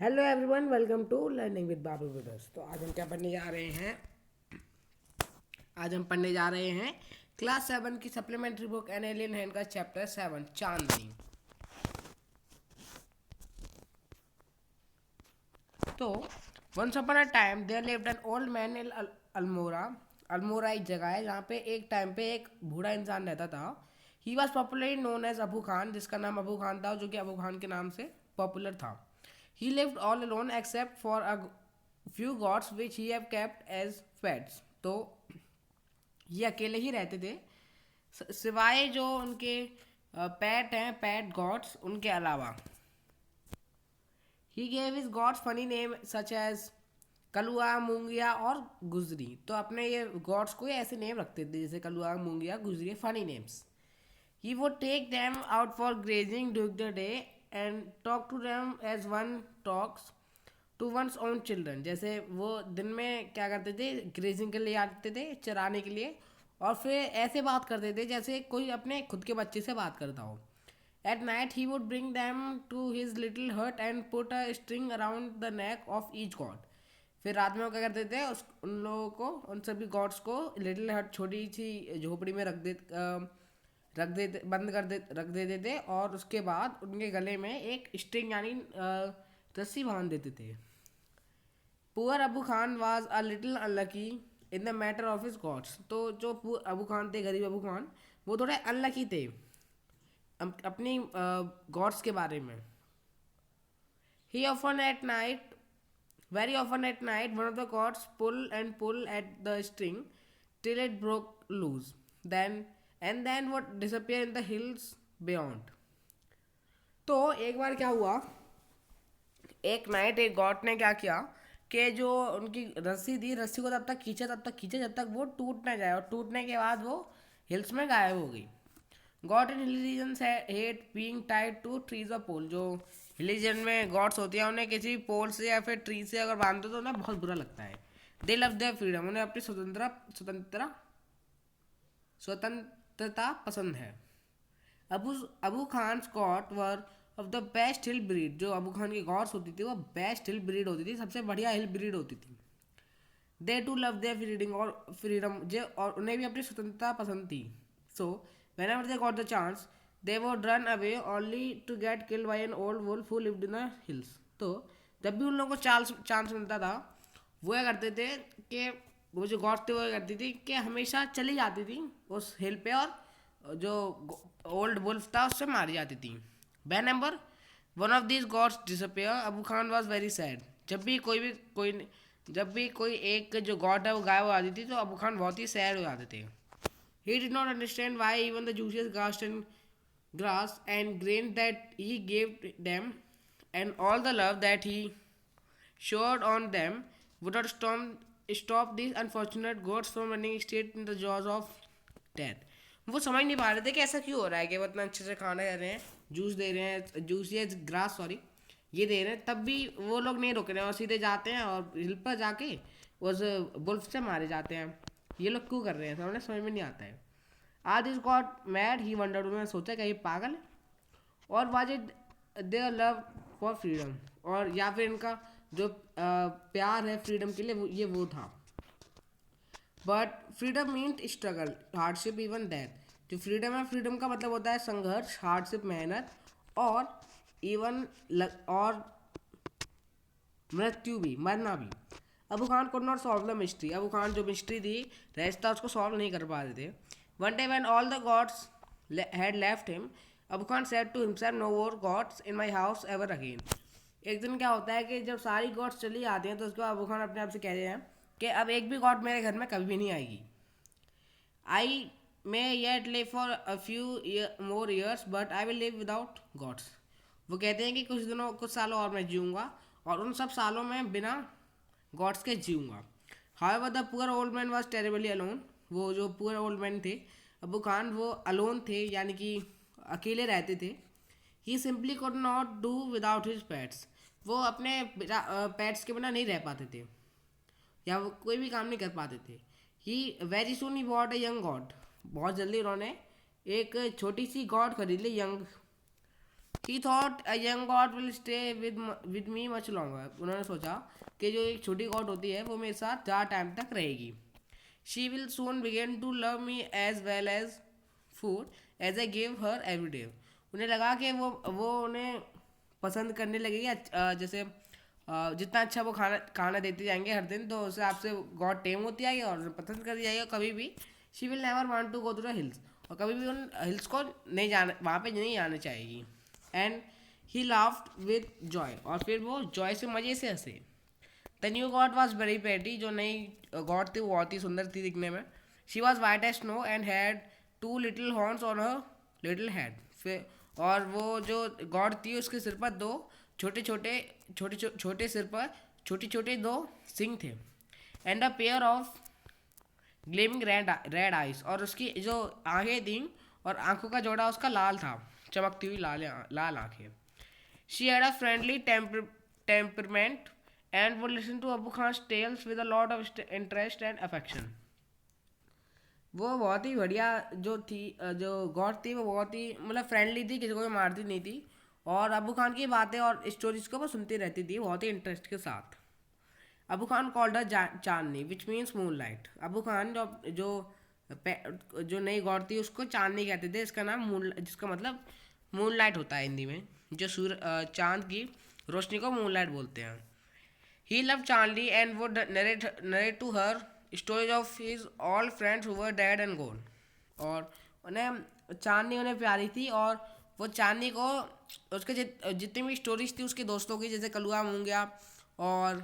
Hello everyone, welcome to learning with Babu brothers. तो आज हम क्या पढ़ने जा रहे हैं? आज हम पढ़ने जा रहे हैं क्लास 7 की supplementary book an alien hand का चैप्टर 7 चांदनी। तो once upon a time there lived an old man in Almora. Almora एक जगह है जहाँ पे एक टाइम पे एक बूढ़ा इंसान रहता था। He was popularly known as Abu Khan, जिसका नाम अबू खान था, जो कि अबू खान के नाम से पॉपुलर था। He lived all alone except for a few goats which he have kept as pets. तो ये अकेले ही रहते थे सिवाय जो उनके पेट हैं, पेट गॉड्स, उनके अलावा। He gave his goats funny name such as Kalua, Moongia और गुजरी। तो अपने ये गॉड्स को ऐसे नेम रखते थे जैसे कलुआ, मूंगिया, गुजरी, funny names. He would take them out for grazing during the day and talk to them as one talks to one's own children. जैसे वो दिन में क्या करते थे, ग्रेजिंग के लिए आते थे, चराने के लिए, और फिर ऐसे बात करते थे जैसे कोई अपने खुद के बच्चे से बात करता हो। At night he would bring them to his little hut and put a string around the neck of each god. फिर रात में वो क्या करते थे, उन लोगों को, उन सभी गॉड्स को लिटिल हट, छोटी सी झोपड़ी में रख देते, बंद कर दे रख देते थे, और उसके बाद उनके गले में एक स्ट्रिंग यानी रस्सी बांध देते थे। Poor Abu Khan was a little unlucky in the matter of his goats. तो जो अबू खान थे, गरीब अबू खान, वो थोड़े अनलकी थे अपनी गॉड्स के बारे में। ही often at night Very often at night, one of the gods pull at the string till it broke loose. Then would disappear in the hills beyond. तो एक बार क्या हुआ, एक नाइट एक गॉड ने क्या किया कि जो उनकी रस्सी थी, रस्सी को तब तक खींचे जब तक वो टूट ना जाए, और टूटने के बाद वो हिल्स में गायब हो गई। Goats in hill region hate being tied to trees और पोल। जो रिलीजन में गॉड्स होती हैं, उन्हें किसी पोल से या फिर ट्री से अगर बांध दो तो उन्हें बहुत बुरा लगता है। दे लव देयर फ्रीडम, उन्हें अपनी स्वतंत्रता पसंद है। Abu Abu Khan God were of the best hill breed. जो अबू खान की गॉड्स होती थी वो बेस्ट हिल ब्रीड होती थी, सबसे बढ़िया हिल ब्रीड होती थी। दे टू लव देयर फ्रीडिंग और फ्रीडम, जो और उन्हें भी अपनी स्वतंत्रता पसंद थी। सो whenever they got the chance they would run away only to get killed by an old wolf who lived in the hills. तो जब भी उन लोगों को चांस मिलता था, वो क्या करते थे कि वो जो गॉड्स थे वो क्या करती थी कि हमेशा चली जाती थी उस हिल पे, और जो ओल्ड वुल्फ था उससे मारी जाती थी। Whenever one of these gods disappear, Abu Khan was very sad. जब भी कोई एक जो गॉड है वो गायब हो जाती थी तो अबू खान बहुत ही सैड हो जाते थे। He did not understand why even the juiciest grass and grain that he gave them, and all the love that he showered on them, would not stop these unfortunate goats from running straight in the jaws of death. वो समझ नहीं पा रहे थे कि ऐसा क्यों हो रहा है कि वो इतना अच्छे से खाना दे रहे हैं, जूस दे रहे हैं, जूस या ग्रास सॉरी ये दे रहे हैं, तब भी वो लोग नहीं रुक रहे हैं और सीधे जाते हैं और हिल पर जाके उस बुल्फ से मारे जाते हैं। ये लोग क्यों कर रहे हैं, उन्हें समझ में नहीं आता है। आज is got mad, he wondered, उन्होंने सोचा कि ये पागल है, और was it their love for freedom, और या फिर इनका जो प्यार है फ्रीडम के लिए ये वो था। But freedom means struggle, hardship, even death. जो फ्रीडम है, फ्रीडम का मतलब होता है संघर्ष, हार्डशिप, मेहनत, और इवन और मृत्यु भी, मरना भी। Abu Khan could not solve the mystery. Abu Khan जो मिस्ट्री थी, रहस्य था, उसको सॉल्व नहीं कर पा रहे थे। One day when all the goats had left him, Abu Khan said to himself, no more goats in my house ever again. एक दिन क्या होता है कि जब सारी गॉड्स चली आती हैं तो उसके बाद अबू खान अपने आप से कहते हैं कि अब एक भी गॉड मेरे घर में कभी भी नहीं आएगी। I may yet live for a few more years but I will live without goats. वो कहते हैं कि कुछ सालों और मैं जीऊँगा, और उन सब सालों में बिना गॉड्स के जीऊँगा। However the poor old man was terribly alone. वो जो पुअर ओल्ड मैन थे अबू खान, वो अलोन थे, यानी कि अकेले रहते थे। He simply could not do without his pets. वो अपने पेट्स के बिना नहीं रह पाते थे, या वो कोई भी काम नहीं कर पाते थे। He very soon he bought a young goat. बहुत जल्दी उन्होंने एक छोटी सी गॉड खरीद ली, young he thought a young goat will stay with me much longer. उन्होंने सोचा कि जो एक छोटी गॉड होती है वो मेरे साथ ज़्यादा टाइम तक रहेगी. She will soon begin to love me as well as food as I give her every day. उन्हें लगा कि वो उन्हें पसंद करने लगेगी. जैसे जितना अच्छा वो खाना खाना देते जाएंगे हर दिन, तो उससे आपसे गॉड टेम होती जाएगी और पसंद कर जाएगी. कभी भी she will never want to go to the hills. और कभी भी उन हिल्स को नहीं जाना, वहाँ पे नहीं आना चाहेगी. And he laughed with Joy. और फिर वो जॉय से मज़े से हंसे. The new God was very पेटी. जो नई गॉड थी वो बहुत ही सुंदर थी दिखने में. She was white as snow and had 2 little horns on her little head. फिर और वो जो गॉड थी उसके सिर पर दो छोटे छोटे सिर पर छोटे छोटे 2 सिंग थे. And a pair of gleaming red ice. और उसकी जो आंखें थी और आंखों का जोड़ा उसका लाल था, चमकती हुई लाल आंखें. She had a friendly temperament and would listen to Abu Khan tales with a lot of interest and affection. वो बहुत ही बढ़िया जो थी, जो गॉड थी वो बहुत ही मतलब फ्रेंडली थी, किसी को भी मारती नहीं थी. और अबू खान की बातें और स्टोरीज को वो सुनती रहती थी बहुत ही इंटरेस्ट के साथ. Abu Khan called a Chandni which means moon light. Abu Khan जो जो नई गॉड थी उसको चांदनी कहते थे. इसका नाम मून, जिसका मतलब मून लाइट होता है हिंदी में. जो चांद की रोशनी को मून लाइट बोलते हैं. He love Chandni and would narrate to her stories of his all friends who were dead and gone. और उन्हें चांदनी उन्हें प्यारी थी और वो चांदनी को उसके जितनी भी स्टोरीज थी उसके दोस्तों की, जैसे कलुआ मूंगिया और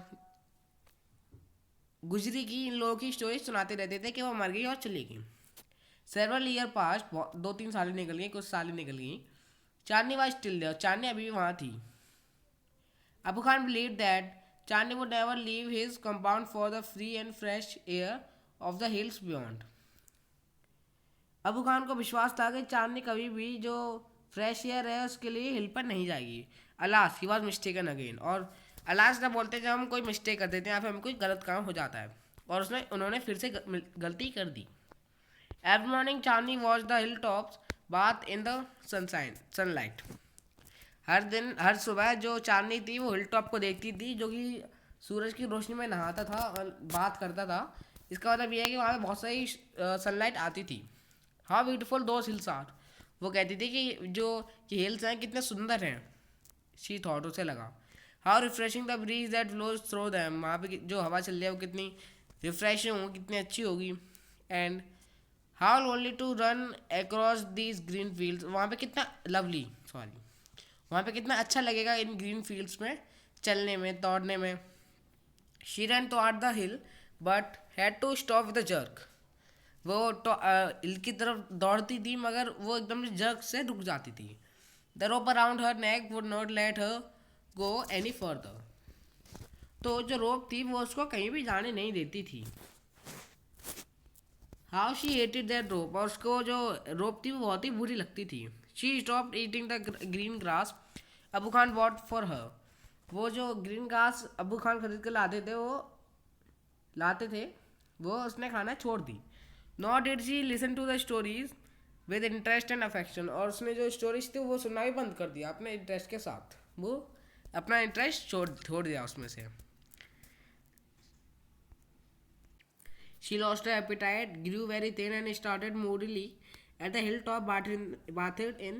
गुजरी की, इन लोगों की स्टोरी सुनाते रहते थे कि वो मर गई और चली गई. सेवरल ईयर पास, 2-3 साल निकल गई, कुछ साल निकल गई. चांदनी वाज स्टिल देयर. चांदनी अभी भी वहाँ थी. Abu Khan believe that Chandni would never leave his compound for the free and fresh air of the hills beyond. Abu Khan को विश्वास था कि चांदनी कभी भी जो फ्रेश एयर है उसके लिए हिल पर नहीं जाएगी. Alas he was mistaken again. और अलास ना बोलते जब हम कोई मिस्टेक कर देते हैं या फिर हमें कोई गलत काम हो जाता है. और उन्होंने फिर से गलती कर दी. Every morning Chandni watch the hill tops bath in the sunlight. हर सुबह जो चांदनी थी वो हिल टॉप को देखती थी जो कि सूरज की रोशनी में नहाता था और बात करता था. इसका मतलब यह है कि वहाँ पे बहुत सारी सनलाइट आती थी. How beautiful those hills are. वो कहती थी कि जो ये हिल्स हैं कितने सुंदर हैं. शी थॉट, उसे लगा. How refreshing the breeze that flows through them. वहाँ पे जो हवा चल रही है वो कितनी रिफ्रेशिंग होगी, कितनी अच्छी होगी. And how lonely to run across these green fields. वहाँ पे कितना लवली, सॉरी, वहाँ पे कितना अच्छा लगेगा इन ग्रीन फील्ड्स में चलने में, दौड़ने में. She ran towards the hill but had to stop with the jerk. वो तो हिल की तरफ दौड़ती थी मगर वो एकदम से जर्क से रुक जाती थी. The rope around her neck would not let her go any further. तो जो रोप थी वो उसको कहीं भी जाने नहीं देती थी. हाउ शी हेटेड दैट रोप. और उसको जो रोप थी वो बहुत ही बुरी लगती थी. She stopped eating the green grass Abu Khan bought for her. वो जो ग्रीन घास अबू खान खरीद कर लाते थे वो उसने खाना छोड़ दी. Not did she listen to the stories with interest and affection. और उसने जो स्टोरीज थी वो सुनना भी बंद कर दिया अपने इंटरेस्ट के साथ. वो अपना इंटरेस्ट छोड़ दिया उसमें से. She lost her appetite, grew very thin and started moodily at the hilltop bathed in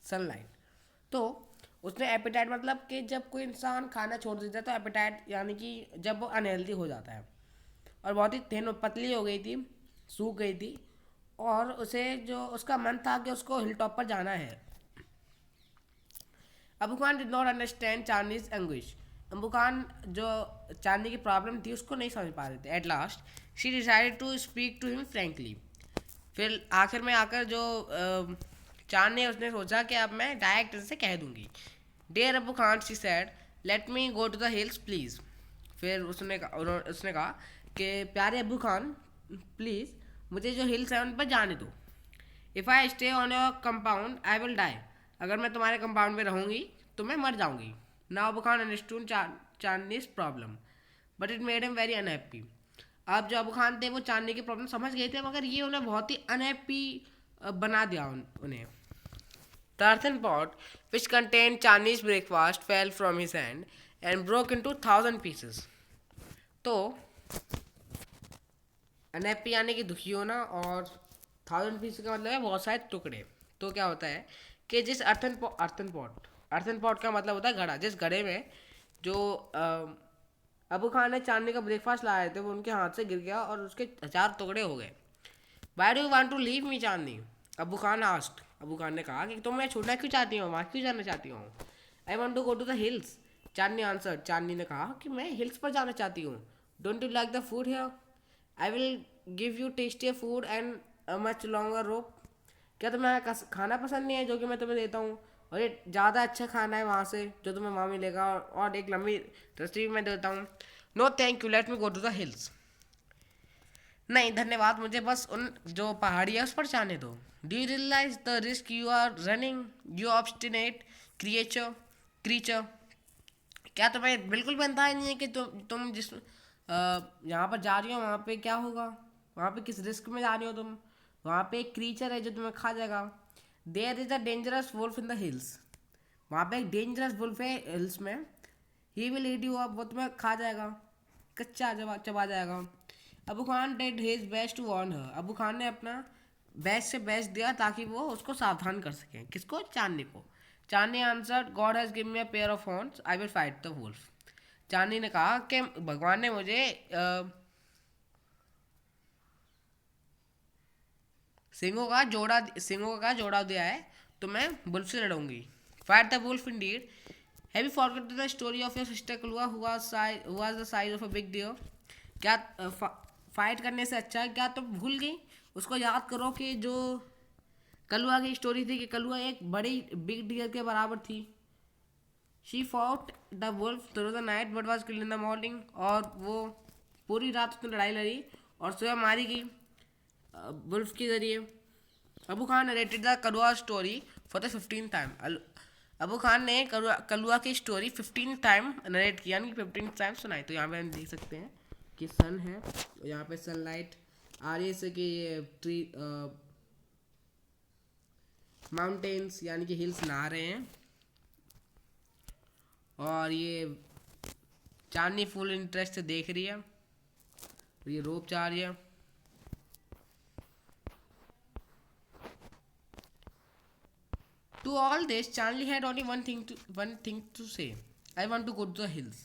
sunlight. तो उसने एपिटाइट मतलब कि जब कोई इंसान खाना छोड़ देता है तो एपिटाइट यानी कि जब वो अनहेल्दी हो जाता है. और बहुत ही थिन पतली हो गई थी, सूख गई थी. और उसे जो उसका मन था कि उसको हिल टॉप पर जाना है. Abu Khan did not understand Chandni's anguish. Abu Khan जो चांदनी की प्रॉब्लम थी उसको नहीं समझ पा रहे थे. At last she decided to speak to him frankly. फिर आखिर में आकर जो चांदनी उसने सोचा कि अब मैं डायरेक्ट से कह दूंगी. Dear Abu Khan, she said, let me go to the hills please. फिर उसने कहा कि प्यारे अबू खान प्लीज़ मुझे जो हिल्स हैं उन पर जाने दो. If I stay on your compound I will die. अगर मैं तुम्हारे कंपाउंड में रहूँगी तो मैं मर जाऊँगी. Now Abu Khan understood Chandni's problem but it made him very unhappy. अब जो अबू खान थे वो चांदनी की प्रॉब्लम समझ गए थे मगर ये उन्हें बहुत ही अनहैप्पी बना दिया उन्हें. The earthen pot, which contained Chinese breakfast, fell from his hand and broke into 1,000 pieces. तो अनहैप्पी यानी कि दुखी होना, और 1,000 पीस का मतलब है बहुत सारे टुकड़े। तो क्या होता है कि जिस अर्थन पॉट का मतलब होता है घड़ा, जिस घड़े में जो अबू खान ने चांदनी का ब्रेकफास्ट लाए थे वो उनके हाथ से गिर गया और उसके 1,000 टुकड़े हो गए। Why do you want to leave me Chandni? Abu Khan asked. Abu Khan ने कहा कि तुम मैं छोड़ना क्यों चाहती हो, वहाँ क्यों जाना चाहती हो? I want to go to the hills, Chandni answer. Chandni ने कहा कि मैं हिल्स पर जाना चाहती हूँ। Don't you like the food here? I will give you tasty food and a much longer rope. क्या तुम्हें खाना पसंद नहीं है जो कि मैं तुम्हें देता हूँ, और ये ज़्यादा अच्छा खाना है वहाँ से जो तुम्हें वहाँ मिलेगा, और एक लंबी रस्सी भी मैं देता हूँ। No thank you, let me go to the hills. नहीं धन्यवाद, मुझे बस उन जो पहाड़ी है उस पर जाने दो। Do you realise the risk you are running, you obstinate creature? क्या तुम्हें बिल्कुल बनता ही नहीं है कि तुम जिस यहाँ पर जा रही हो वहाँ पे क्या होगा, वहाँ पे किस रिस्क में जा रही हो तुम? वहाँ पे एक क्रीचर है जो तुम्हें खा जाएगा। There is a dangerous wolf in the hills, वहाँ पे एक डेंजरस वुल्फ है हिल्स में। He will eat you up, वो तुम्हें खा जाएगा, कच्चा चबा जाएगा। Abu Khan did his best to warn her, Abu Khan ने अपना बेस्ट से बेस्ट दिया ताकि वो उसको सावधान कर सके। किसको? चांदनी को। Chandni answered, God has given me a pair of horns, I will fight the wolf. Chandni ने कहा कि भगवान ने मुझे सिंगों का जोड़ा दिया है, तो मैं वुल्फ से लड़ूंगी। Fight the wolf indeed. Have you forgotten the story of your sister Kalua who was the size of a big deer? क्या फाइट करने से अच्छा है, क्या तुम भूल गई? उसको याद करो कि जो कलुआ की स्टोरी थी कि कलुआ एक बड़ी बिग डियर के बराबर थी। She fought the wolf through the night but was killed in the morning, और वो पूरी रात उसने लड़ाई लड़ी और सुबह मारी गई वुल्फ के जरिए। Abu Khan narrated the Kalua story for the 15th time. Abu Khan ने कलुआ की स्टोरी 15 टाइम नरेट किया, यानी 15 टाइम सुनाई। तो यहाँ पे हम देख सकते हैं कि सन है, यहाँ पे सनलाइट आ रही है, जैसे कि ये ट्री माउंटेन्स यानी कि हिल्स नहा रहे हैं, और ये चांदनी फुल इंटरेस्ट से देख रही है, और ये रोप चाह रही है। To all this, Charlie had only one thing to say. I want to go to the hills.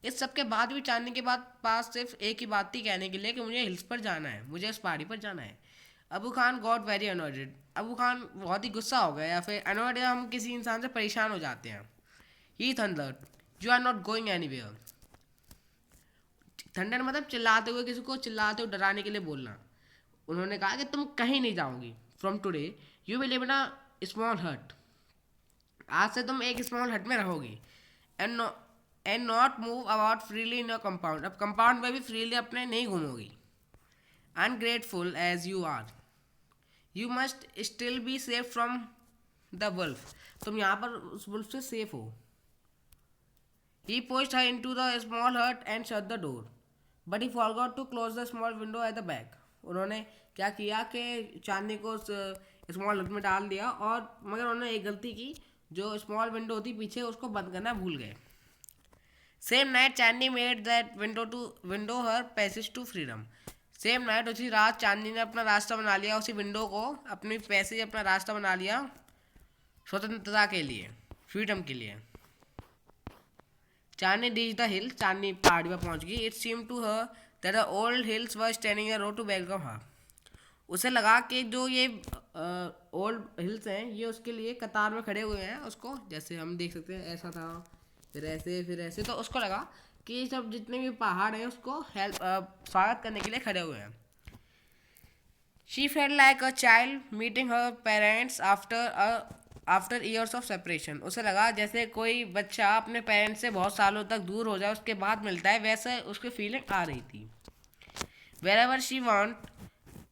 इस सब के बाद भी चांदनी के पास सिर्फ एक ही बात थी कहने के लिए कि मुझे हिल्स पर जाना है, मुझे उस पहाड़ी पर जाना है। अबू खान गॉट वेरी अनॉयडेड, अबू खान बहुत ही गुस्सा हो गया, या फिर अनॉयड हम किसी इंसान से परेशान हो जाते हैं। He thundered, you are not going anywhere. Thunder मतलब चिल्लाते हुए, किसी को चिल्लाते हुए डराने के लिए बोलना। उन्होंने कहा कि तुम कहीं नहीं जाओगी। From today you will live in a small hut, आज से तुम एक स्मॉल हट में रहोगी। And not move about freely in your compound, अब कंपाउंड में भी फ्रीली अपने नहीं घूमोगी। Ungrateful as you are, you must still be safe from the wolf, तुम यहाँ पर उस वुल्फ से सेफ हो। He pushed her into the small hut and shut the door, but he forgot to close the small window at the back. उन्होंने क्या किया कि चांदनी को स्मॉल हट में डाल दिया, और मगर उन्होंने एक गलती की, जो स्मॉल विंडो थी पीछे उसको बंद करना भूल गए। Same night Chandni made that window her passage to freedom, same night उसी रात चांदनी ने अपना रास्ता बना लिया, उसी विंडो को अपनी पैसेज अपना रास्ता बना लिया स्वतंत्रता के लिए, फ्रीडम के लिए। चांदनी रीच द हिल, चांदनी पहाड़ी पर पहुंच गई। It seem to her that the old hills were standing around to welcome her, उसे लगा कि जो ये ओल्ड हिल्स हैं ये उसके लिए कतार में खड़े हुए हैं उसको, जैसे हम देख सकते हैं ऐसा था, फिर ऐसे, तो उसको लगा कि सब जितने भी पहाड़ हैं उसको हेल्प स्वागत करने के लिए खड़े हुए हैं। She felt like a child meeting her parents after years of separation, उसे लगा जैसे कोई बच्चा अपने पेरेंट्स से बहुत सालों तक दूर हो जाए उसके बाद मिलता है, वैसे उसकी फीलिंग आ रही थी। Wherever she went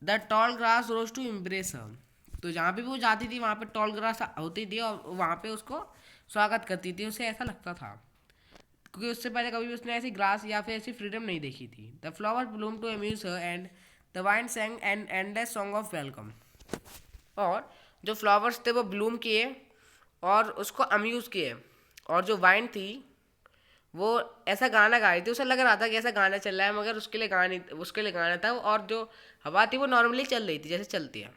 the tall grass rose to impress her, तो जहाँ भी वो जाती थी वहाँ पे टॉल ग्रास होती थी और वहाँ पे उसको स्वागत करती थी, उसे ऐसा लगता था, क्योंकि उससे पहले कभी भी उसने ऐसी ग्रास या फिर ऐसी फ्रीडम नहीं देखी थी। The flower bloom to amuse her and the wind sang and endless song of welcome, और जो फ्लावर्स थे वो ब्लूम किए और उसको अम्यूज़ किए। और जो वाइन थी वो ऐसा गाना गा रही थी, उसे लग रहा था कि ऐसा गाना चल रहा है, मगर उसके लिए गाना था, और जो हवा थी वो नॉर्मली चल रही थी जैसे चलती है।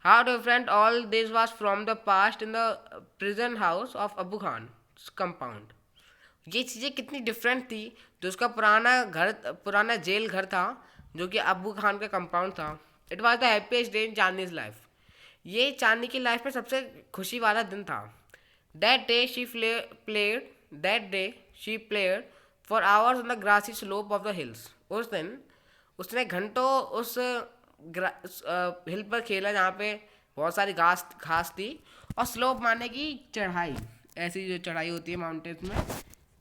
How different all this was from the past in the prison house of Abu Khan compound. ये चीज़ें कितनी डिफरेंट थी। जो उसका पुराना जेल घर था, जो कि अबू खान का कंपाउंड था। It was the happiest day in Chandni's life. ये चांदनी की लाइफ में सबसे खुशी वाला दिन था। That day she played that day she played for hours on the grassy slope of the hills. उस दिन उसने घंटों उस हिल पर खेला जहाँ पे बहुत सारी घास घास थी। और स्लोप मारने की चढ़ाई, ऐसी जो चढ़ाई होती है माउंटेन्स में,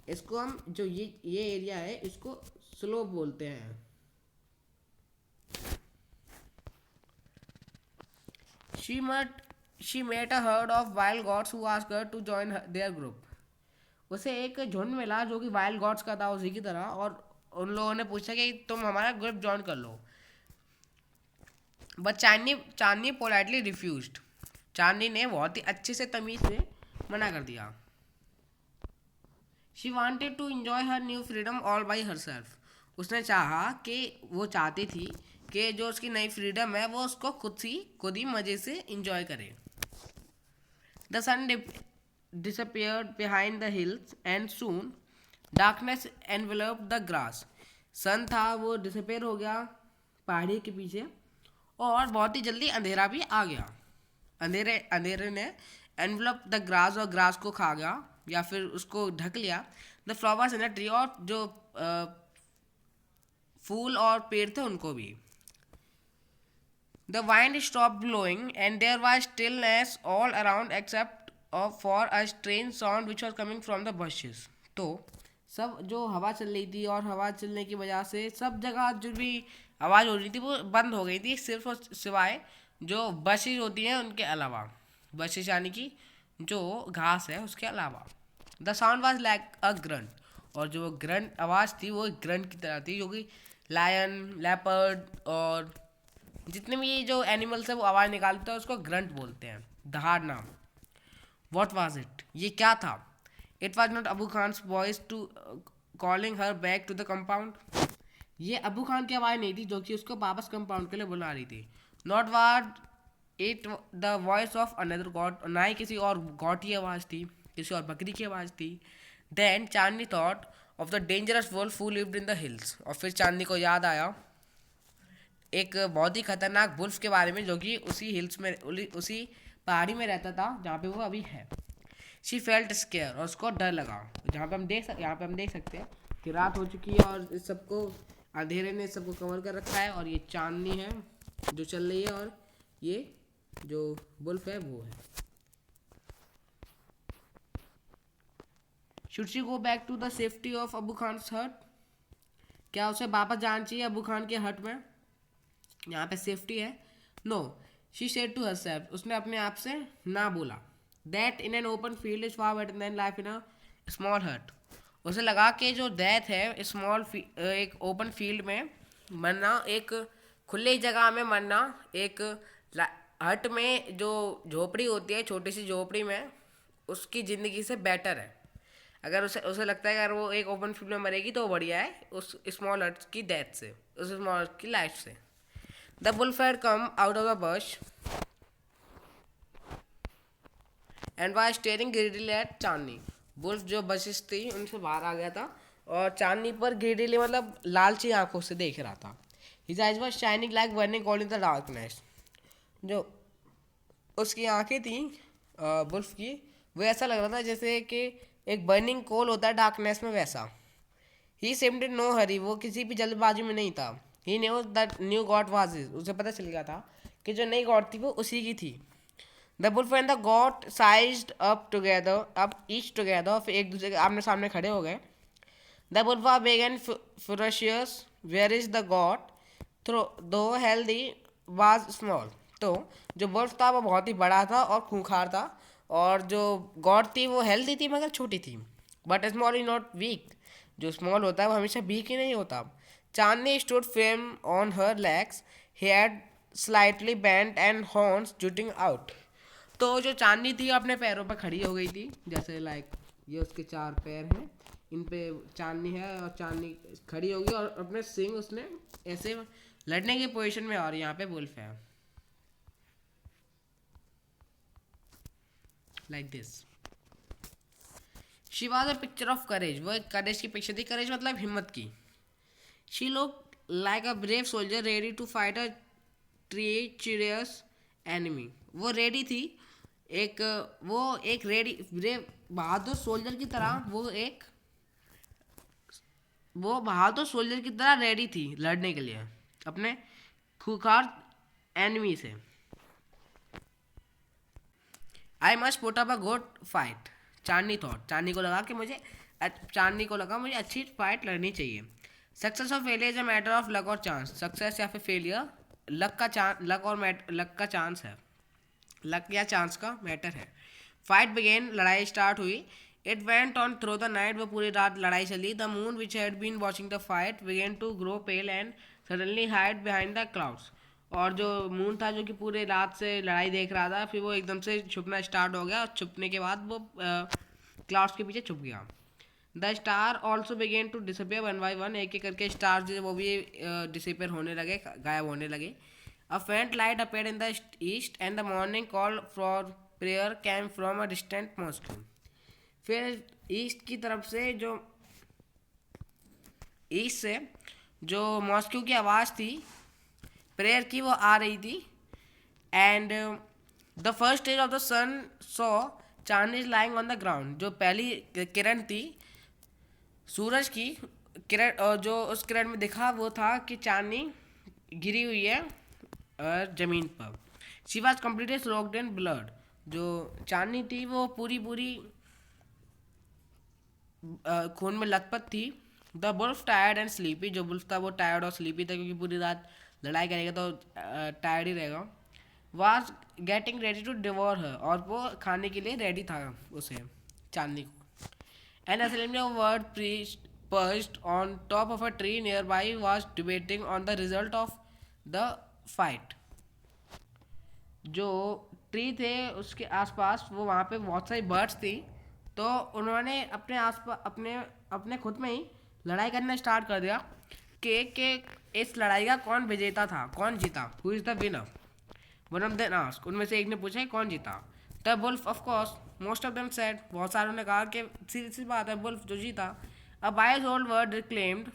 इसको हम जो ये एरिया है इसको स्लोप बोलते हैं। She met she met a herd of wild goats who asked her to join their group. उसे एक झुंड मिला जो कि वाइल्ड गॉड्स का था उसी की तरह, और उन लोगों ने पूछा कि तुम हमारा ग्रुप ज्वाइन कर लो। But Chandni politely refused. Chandni ने बहुत ही अच्छे से तमीज से मना कर दिया। She wanted to enjoy her new freedom all by herself. उसने चाहा कि वो चाहती थी कि जो उसकी नई फ्रीडम है वो उसको खुद ही मज़े से इंजॉय करे। The sun disappeared behind the hills and soon darkness enveloped the grass। सन था वो डिसअपेयर हो गया पहाड़ी के पीछे, और बहुत ही जल्दी अंधेरा भी आ गया। अंधेरे ने एनवलप द ग्रास, और ग्रास को खा गया या फिर उसको ढक लिया। The flowers in the tree, और जो फूल और पेड़ थे उनको भी। The wind stop blowing and there was stillness all around except for a strange sound which was coming from the bushes. तो सब जो हवा चल रही थी, और हवा चलने की वजह से सब जगह जो भी आवाज़ हो रही थी वो बंद हो गई थी, सिर्फ और सिवाय जो बशेज होती हैं उनके अलावा। बशेज यानी कि जो घास है उसके अलावा। The sound was like a grunt, और जो ग्रंट आवाज़ थी वो एक ग्रंट की तरह थी, जो कि लायन, लेपर्ड और जितने भी ये जो एनिमल्स है वो आवाज़ निकालते हैं उसको ग्रंट बोलते हैं, दहाड़ना। वॉट वाज इट, ये क्या था? It was not Abu Khan voice to calling her back to the compound. ये अबू खान की आवाज़ नहीं थी जो कि उसको वापस कंपाउंड के लिए बुला रही थी। Not was it the voice of another God, ना ही किसी और गॉड की आवाज़ थी, किसी और बकरी की आवाज़ थी। Then Chandni thought of the dangerous wolf who lived in the hills. और फिर चांदनी को याद आया एक बहुत ही खतरनाक वुल्फ के बारे में, जो कि उसी पहाड़ी में रहता था जहाँ पे वो अभी है। शी फेल्ट स्केयर, और उसको डर लगा। यहाँ पे हम देख सकते हैं कि रात हो चुकी है और इस सबको अंधेरे ने सबको कवर कर रखा है, और ये चांदनी है जो चल रही है, और ये जो वुल्फ है वो है। Should she go back to the safety of Abu Khan hut? क्या उसे वापस जाना चाहिए अबू खान के हट में, यहाँ पे सेफ्टी है? No, she said to herself, उसने अपने आप से ना बोला। That in an open field is far better than life in a small hut. उसे लगा कि जो डेथ है एक ओपन फील्ड में मरना, एक खुले जगह में मरना, एक हट में जो झोपड़ी होती है, छोटी सी झोपड़ी में, उसकी ज़िंदगी से बेटर है। अगर उसे लगता है अगर वो एक ओपन फील्ड में मरेगी तो बढ़िया है उस स्मॉल हट की डेथ से, उस स्मॉल हट की लाइफ से। The wolf had come out of the bush and was staring greedily at Chandni. Wolf जो बशेस थी उनसे बाहर आ गया था और चांदनी पर ग्रीडीली मतलब लालची आंखों से देख रहा था। His ice was shining like burning gold in the darkness. जो उसकी आंखें थी बुल्फ की, वो ऐसा लग रहा था जैसे कि एक बर्निंग कोल होता है डार्कनेस में, वैसा। ही सेम्ड इन नो हरी, वो किसी भी जल्दबाजी में नहीं था। He knew that new goat was his, उसे पता चल गया था कि जो नई गॉड थी वो उसी की थी। The wolf and the goat sized up together, अब ईच टुगेदर, फिर एक दूसरे के आमने सामने खड़े हो गए। The wolf were big and ferocious, whereas the goat through though healthy was small. तो जो बुल्फ था वो बहुत ही बड़ा था और खूंखार था, और जो गॉड थी वो हेल्दी थी मगर छोटी थी। But small is not weak, जो स्मॉल होता है वो हमेशा वीक ही नहीं होता। Chandni stood firm on her legs, he had slightly bent and horns jutting out। तो जो चांदनी थी अपने पैरों पर खड़ी हो गई थी, जैसे लाइक ये उसके 4 पैर हैं, इन पे चांदनी है और चांदनी खड़ी होगी और अपने सिंग उसने ऐसे लड़ने की पोजीशन में, और यहाँ पे वुल्फ है like this. She was a picture of courage, वो एक करेज की पिक्चर थी। करेज मतलब हिम्मत की। She look like a brave soldier ready to fight a treacherous enemy. वो रेडी थी, एक रेडी ब्रेव बहादुर सोल्जर की तरह, वो बहादुर सोल्जर की तरह रेडी थी लड़ने के लिए अपने खूंखार एनिमी से। I must put up a good fight, Chandni को लगा मुझे अच्छी फाइट लड़नी चाहिए। सक्सेस और failure is a matter of luck और चांस। सक्सेस या फिर फेलियर लक का चांस है, लक या चांस का मैटर है। फाइट बिगेन, लड़ाई स्टार्ट हुई। It went on through the night, वो पूरी रात लड़ाई चली। The moon which had been watching the fight began to grow pale and suddenly hide behind the clouds. और जो मून था जो कि पूरे रात से लड़ाई देख रहा था, फिर वो एकदम से छुपना स्टार्ट हो गया, और छुपने के बाद वो क्लाउड्स के पीछे छुप गया। The star also began to disappear one by one, एक एक करके स्टार जो वो भी डिसअपियर होने लगे, गायब होने लगे। A faint light appeared in the east and the morning call for prayer came from a distant mosque. फिर ईस्ट से जो मॉस्क्यू की आवाज़ थी प्रेयर की, वो आ रही थी। And the first stage of the sun saw Chandni lying on the ground. जो पहली किरण थी सूरज की किरण, और जो उस किरण में दिखा वो था कि चांदनी गिरी हुई है जमीन पर। She was completely soaked in blood, जो चांदनी थी वो पूरी खून में लथपथ थी। The wolf tired and sleepy, जो बुल्फ था वो टायर्ड और स्लीपी था, क्योंकि पूरी रात लड़ाई करेगा तो टायर्ड ही रहेगा। Was getting ready to devour her, और वो खाने के लिए रेडी था उसे, चांदनी को। एंड असलेमली वर्ड प्रीस्ट perched on top of a tree nearby was debating on the result of the fight. जो ट्री थे उसके आसपास, वो वहाँ पे बहुत सारी बर्ड्स थी, तो उन्होंने अपने आसपास अपने खुद में ही लड़ाई करना स्टार्ट कर दिया कि इस लड़ाई का कौन विजेता था, कौन जीता, who is the winner. One of them asked, उनमें से एक ने पूछा कौन जीता। The wolf of course, most of them said, बहुत सारों ने कहा कि सीधी सी बात है वुल्फ जो जीता। A wise old word claimed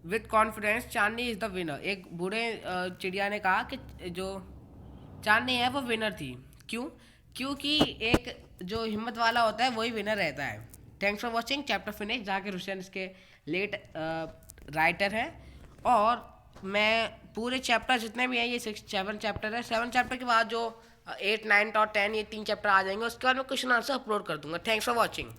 with confidence Chandni is the winner. एक बूढ़े चिड़िया ने कहा कि जो चांदनी है वो विनर थी। क्यों? क्योंकि एक जो हिम्मत वाला होता है वही विनर रहता है। Thanks for watching, chapter finish, जहाँ के रुशन इसके लेट राइटर हैं। और मैं पूरे चैप्टर जितने भी हैं, ये 7 चैप्टर है, 7 चैप्टर के बाद जो 8, 9 और 10 ये 3 चैप्टर आ जाएंगे, उसके बाद मैं क्वेश्चन आंसर अपलोड कर दूंगा। Thanks for watching.